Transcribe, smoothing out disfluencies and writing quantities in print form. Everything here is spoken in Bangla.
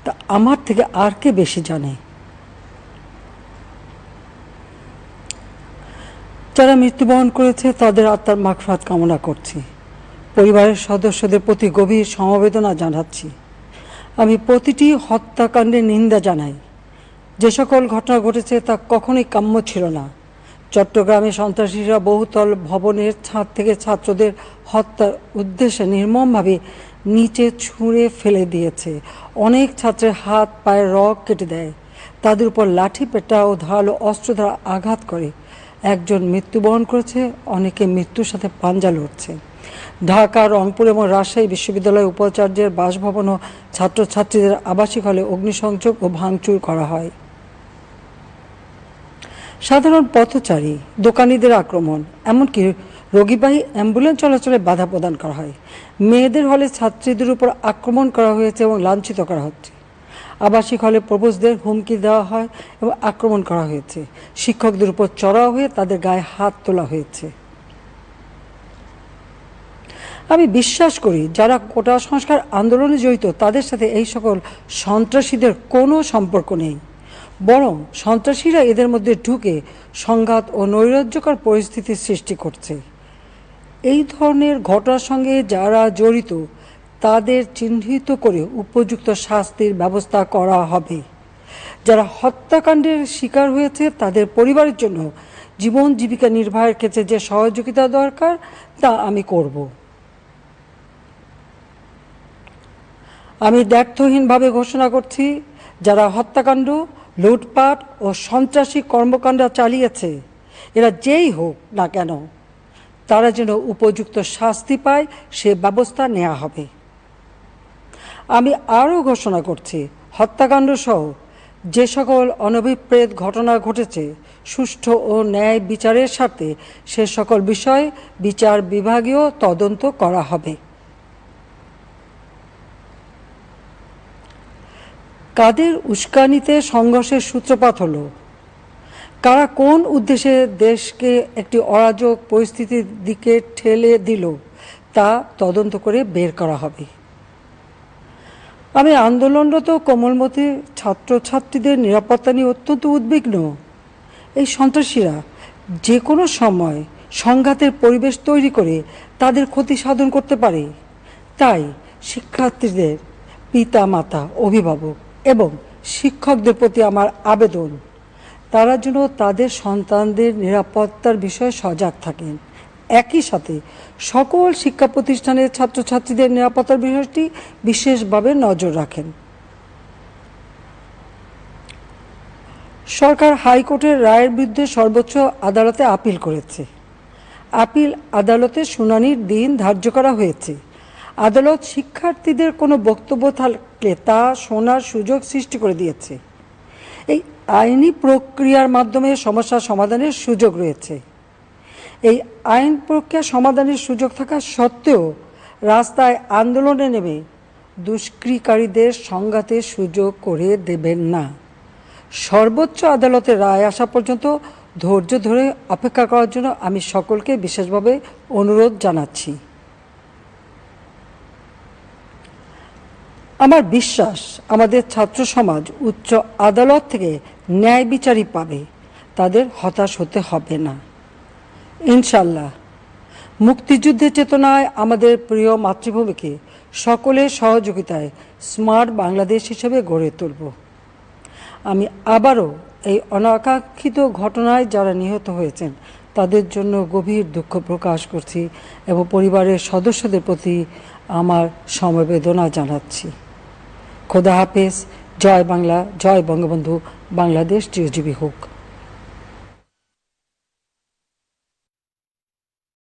তা আমার থেকে আর কে বেশি জানে? যারা মৃত্যুবরণ করেছে তাদের আত্মার মাগফিরাত কামনা করছি। পরিবারের সদস্যদের প্রতি গভীর সমবেদনা জানাচ্ছি। আমি প্রতিটি হত্যাকাণ্ডের নিন্দা জানাই। যে সকল ঘটনা ঘটেছে তা কখনোই কাম্য ছিল না। চট্টগ্রামে সন্ত্রাসীরা বহুতল ভবনের ছাদ থেকে ছাত্রদের হত্যার উদ্দেশ্যে নির্মমভাবে নিচে ছুঁড়ে ফেলে দিয়েছে। অনেক ছাত্রের হাত পায়ের রগ কেটে দেয়, তাদের উপর লাঠি পেটা ও ধারালো অস্ত্র দ্বারা আঘাত করে। একজন মৃত্যুবরণ করেছে, অনেকে মৃত্যুর সাথে পাঞ্জা লড়ছে। ঢাকা, রংপুর এবং রাজশাহী বিশ্ববিদ্যালয় উপাচার্যের বাসভবন ও ছাত্রছাত্রীদের আবাসিক হলে অগ্নিসংযোগ ও ভাঙচুর করা হয়। সাধারণ পথচারী, দোকানিদের আক্রমণ, এমনকি রোগীবাহী অ্যাম্বুলেন্স চলাচলে বাধা প্রদান করা হয়। মেয়েদের হলে ছাত্রীদের উপর আক্রমণ করা হয়েছে এবং লাঞ্ছিত করা হচ্ছে। আবাসিক হলে প্রবোজদের হুমকি দেওয়া হয় এবং আক্রমণ করা হয়েছে। শিক্ষকদের উপর চড়াও হয়ে তাদের গায়ে হাত তোলা হয়েছে। আমি বিশ্বাস করি যারা কোটা সংস্কার আন্দোলনে জড়িত তাদের সাথে এই সকল সন্ত্রাসীদের কোনো সম্পর্ক নেই, বরং সন্ত্রাসীরা এদের মধ্যে ঢুকে সংঘাত ও নৈরাজ্যকর পরিস্থিতির সৃষ্টি করছে। এই ধরনের ঘটনার সঙ্গে যারা জড়িত তাদের চিহ্নিত করে উপযুক্ত শাস্তির ব্যবস্থা করা হবে। যারা হত্যাকাণ্ডের শিকার হয়েছে তাদের পরিবারের জন্য জীবন জীবিকা নির্বাহের ক্ষেত্রে যে সহযোগিতা দরকার তা আমি করব। আমি দ্ব্যর্থহীনভাবে ঘোষণা করছি, যারা হত্যাকাণ্ড, লুটপাট ও সন্ত্রাসী কর্মকাণ্ড চালিয়েছে, এরা যেই হোক না কেন, তারা যেন উপযুক্ত শাস্তি পায় সে ব্যবস্থা নেওয়া হবে। আমি আরও ঘোষণা করছি, হত্যাকাণ্ড সহ যে সকল অনভিপ্রেত ঘটনা ঘটেছে সুষ্ঠু ও ন্যায় বিচারের স্বার্থে সে সকল বিষয়ে বিচার বিভাগীয় তদন্ত করা হবে। কাদের উস্কানিতে সংঘর্ষের সূত্রপাত হলো, কারা কোন উদ্দেশ্যে দেশকে একটি অরাজক পরিস্থিতির দিকে ঠেলে দিল তা তদন্ত করে বের করা হবে। আমি আন্দোলনরত কোমলমতি ছাত্রছাত্রীদের নিরাপত্তা নিয়ে অত্যন্ত উদ্বিগ্ন। এই সন্ত্রাসীরা যে কোনো সময় সংঘাতের পরিবেশ তৈরি করে তাদের ক্ষতি সাধন করতে পারে। তাই শিক্ষার্থীদের পিতা মাতা, অভিভাবক এবং শিক্ষকদের প্রতি আমার আবেদন, তারা যেন তাদের সন্তানদের নিরাপত্তার বিষয়ে সজাগ থাকেন। একই সাথে সকল শিক্ষা প্রতিষ্ঠানের ছাত্রছাত্রীদের নিরাপত্তার বিষয়টি বিশেষভাবে নজর রাখেন। সরকার হাইকোর্টের রায়ের বিরুদ্ধে সর্বোচ্চ আদালতে আপিল করেছে। আপিল আদালতে শুনানির দিন ধার্য করা হয়েছে। আদালত শিক্ষার্থীদের কোনো বক্তব্য থাকলে তা শোনার সুযোগ সৃষ্টি করে দিয়েছে। এই আইনি প্রক্রিয়ার মাধ্যমে সমস্যা সমাধানের সুযোগ রয়েছে। এই আইন প্রক্রিয়া সমাধানের সুযোগ থাকা সত্ত্বেও রাস্তায় আন্দোলনে নেমে দুষ্কৃতিকারীদের সংঘাতের সুযোগ করে দেবেন না। সর্বোচ্চ আদালতের রায় আসা পর্যন্ত ধৈর্য ধরে অপেক্ষা করার জন্য আমি সকলকে বিশেষভাবে অনুরোধ জানাচ্ছি। আমার বিশ্বাস আমাদের ছাত্র সমাজ উচ্চ আদালত থেকে ন্যায় বিচারই পাবে, তাদের হতাশ হতে হবে না ইনশাল্লাহ। মুক্তিযুদ্ধের চেতনায় আমাদের প্রিয় মাতৃভূমিকে সকলের সহযোগিতায় স্মার্ট বাংলাদেশ হিসেবে গড়ে তুলব। আমি আবারও এই অনাকাঙ্ক্ষিত ঘটনায় যারা নিহত হয়েছেন তাদের জন্য গভীর দুঃখ প্রকাশ করছি এবং পরিবারের সদস্যদের প্রতি আমার সমবেদনা জানাচ্ছি। খোদা হাফেজ। জয় বাংলা, জয় বঙ্গবন্ধু। বাংলাদেশ চিরজীবী হোক।